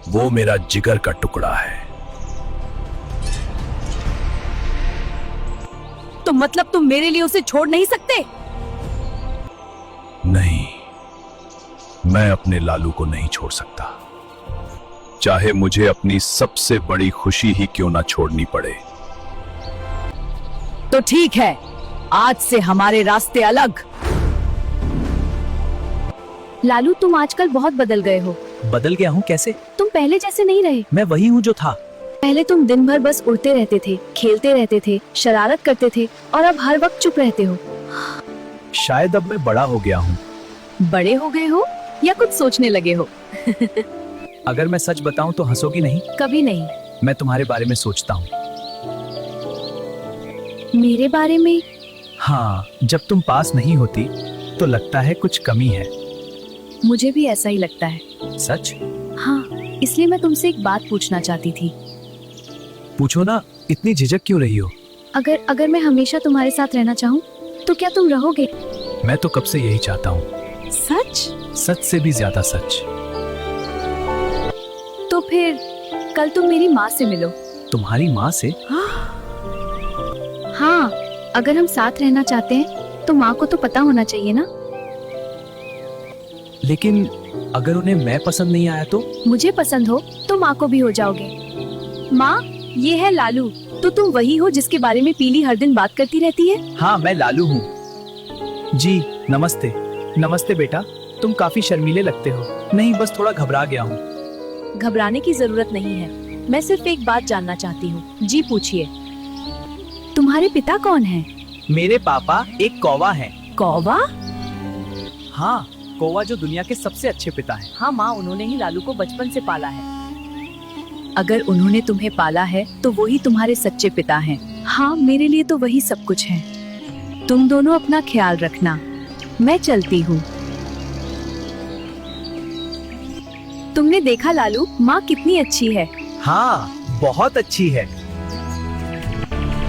वो मेरा जिगर का टुकड़ा है। तो मतलब तुम मेरे लिए उसे छोड़ नहीं सकते? नहीं, मैं अपने लालू को नहीं छोड़ सकता, चाहे मुझे अपनी सबसे बड़ी खुशी ही क्यों ना छोड़नी पड़े। तो ठीक है, आज से हमारे रास्ते अलग। लालू, तुम आजकल बहुत बदल गए हो। बदल गया हूँ कैसे? तुम पहले जैसे नहीं रहे। मैं वही हूँ जो था। पहले तुम दिन भर बस उड़ते रहते थे, खेलते रहते थे, शरारत करते थे, और अब हर वक्त चुप रहते हो। शायद अब मैं बड़ा हो गया हूँ। बड़े हो गए हो या कुछ सोचने लगे हो? अगर मैं सच बताऊं तो हंसोगी नहीं? कभी नहीं। मैं तुम्हारे बारे में सोचता हूँ। मेरे बारे में? हाँ, जब तुम पास नहीं होती तो लगता है कुछ कमी है। मुझे भी ऐसा ही लगता है। सच? हाँ, इसलिए मैं तुमसे एक बात पूछना चाहती थी। पूछो ना, इतनी झिझक क्यों रही हो? अगर मैं हमेशा तुम्हारे साथ रहना चाहूँ तो क्या तुम रहोगे? मैं तो कब से यही चाहता हूँ। सच? सच से भी ज्यादा सच। तो फिर कल तुम मेरी माँ से मिलो। तुम्हारी माँ से? हाँ, अगर हम साथ रहना चाहते हैं तो माँ को तो पता होना चाहिए ना। लेकिन अगर उन्हें मैं पसंद नहीं आया तो? मुझे पसंद हो तो माँ को भी हो जाओगे। माँ, ये है लालू। तो तुम वही हो जिसके बारे में पीली हर दिन बात करती रहती है? हाँ, मैं लालू हूँ। जी नमस्ते। नमस्ते बेटा, तुम काफी शर्मीले लगते हो। नहीं, बस थोड़ा घबरा गया हूँ। घबराने की जरूरत नहीं है, मैं सिर्फ एक बात जानना चाहती हूँ। जी पूछिए। तुम्हारे पिता कौन हैं? मेरे पापा एक कौवा है। कौवा? हाँ, कौवा जो दुनिया के सबसे अच्छे पिता है। हाँ माँ, उन्होंने ही लालू को बचपन से पाला है। अगर उन्होंने तुम्हें पाला है तो वही तुम्हारे सच्चे पिता हैं। हाँ, मेरे लिए तो वही सब कुछ है। तुम दोनों अपना ख्याल रखना, मैं चलती हूँ। तुमने देखा लालू, माँ कितनी अच्छी है। हाँ, बहुत अच्छी है।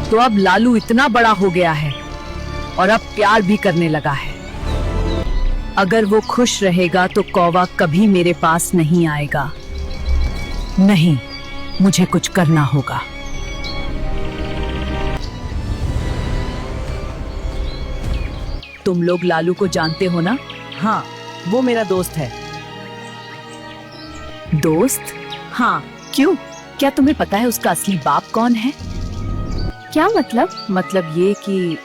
तो अब लालू इतना बड़ा हो गया है और अब प्यार भी करने लगा है। अगर वो खुश रहेगा तो कौवा कभी मेरे पास नहीं आएगा। नहीं, मुझे कुछ करना होगा। तुम लोग लालू को जानते हो ना? हाँ, वो मेरा दोस्त है। दोस्त? हाँ, क्यों? क्या तुम्हें पता है उसका असली बाप कौन है? क्या मतलब? मतलब ये कि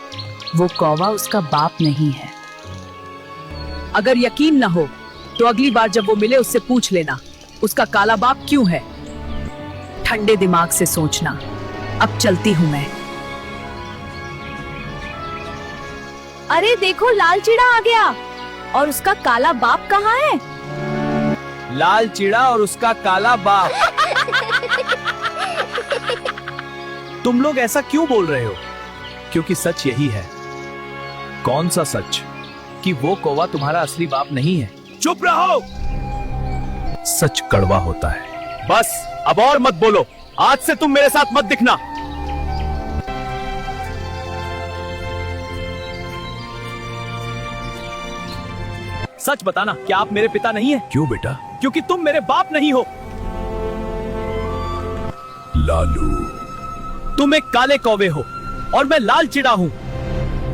वो कौवा उसका बाप नहीं है। अगर यकीन न हो तो अगली बार जब वो मिले उससे पूछ लेना उसका काला बाप क्यों है। ठंडे दिमाग से सोचना। अब चलती हूँ मैं। अरे देखो, लाल चिड़ा आ गया। और उसका काला बाप कहाँ है? लाल चिड़ा और उसका काला बाप। तुम लोग ऐसा क्यों बोल रहे हो? क्योंकि सच यही है। कौन सा सच? कि वो कौवा तुम्हारा असली बाप नहीं है। चुप रहो। सच कड़वा होता है। बस अब और मत बोलो। आज से तुम मेरे साथ मत दिखना। सच बताना, क्या आप मेरे पिता नहीं है? क्यों बेटा? क्योंकि तुम मेरे बाप नहीं हो। लालू, तुम एक काले कौवे हो और मैं लाल चिड़ा हूँ।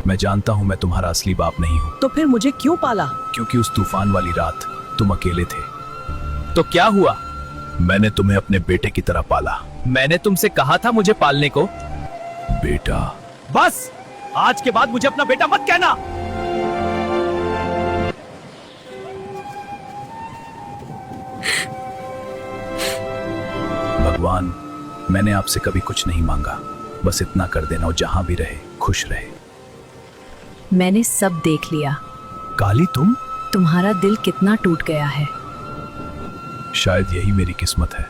मैं जानता हूँ मैं तुम्हारा असली बाप नहीं हूँ। तो फिर मुझे क्यों पाला? क्योंकि उस तूफान वाली रात तुम अकेले थे। तो क्या हुआ? मैंने तुम्हें अपने बेटे की तरह पाला। मैंने तुमसे कहा था मुझे पालने को। बेटा? बस, आज के बाद मुझे अपना बेटा मत कहना। भगवान, मैंने आपसे कभी कुछ नहीं मांगा, बस इतना कर देना और जहां भी रहे खुश रहे। मैंने सब देख लिया। काली, तुम? तुम्हारा दिल कितना टूट गया है। शायद यही मेरी किस्मत है।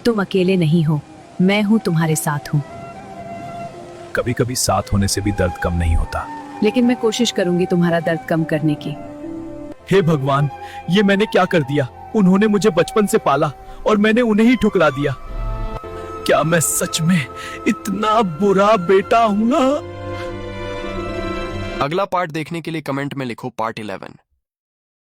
तुम अकेले नहीं हो, मैं हूँ, तुम्हारे साथ हूँ। कभी कभी साथ होने से भी दर्द कम नहीं होता। लेकिन मैं कोशिश करूंगी तुम्हारा दर्द कम करने की। हे भगवान, ये मैंने क्या कर दिया? उन्होंने मुझे बचपन से पाला और मैंने उन्हें ही ठुकरा दिया। क्या मैं सच में इतना बुरा बेटा हूँ ना? अगला पार्ट देखने के लिए कमेंट में लिखो पार्ट 11।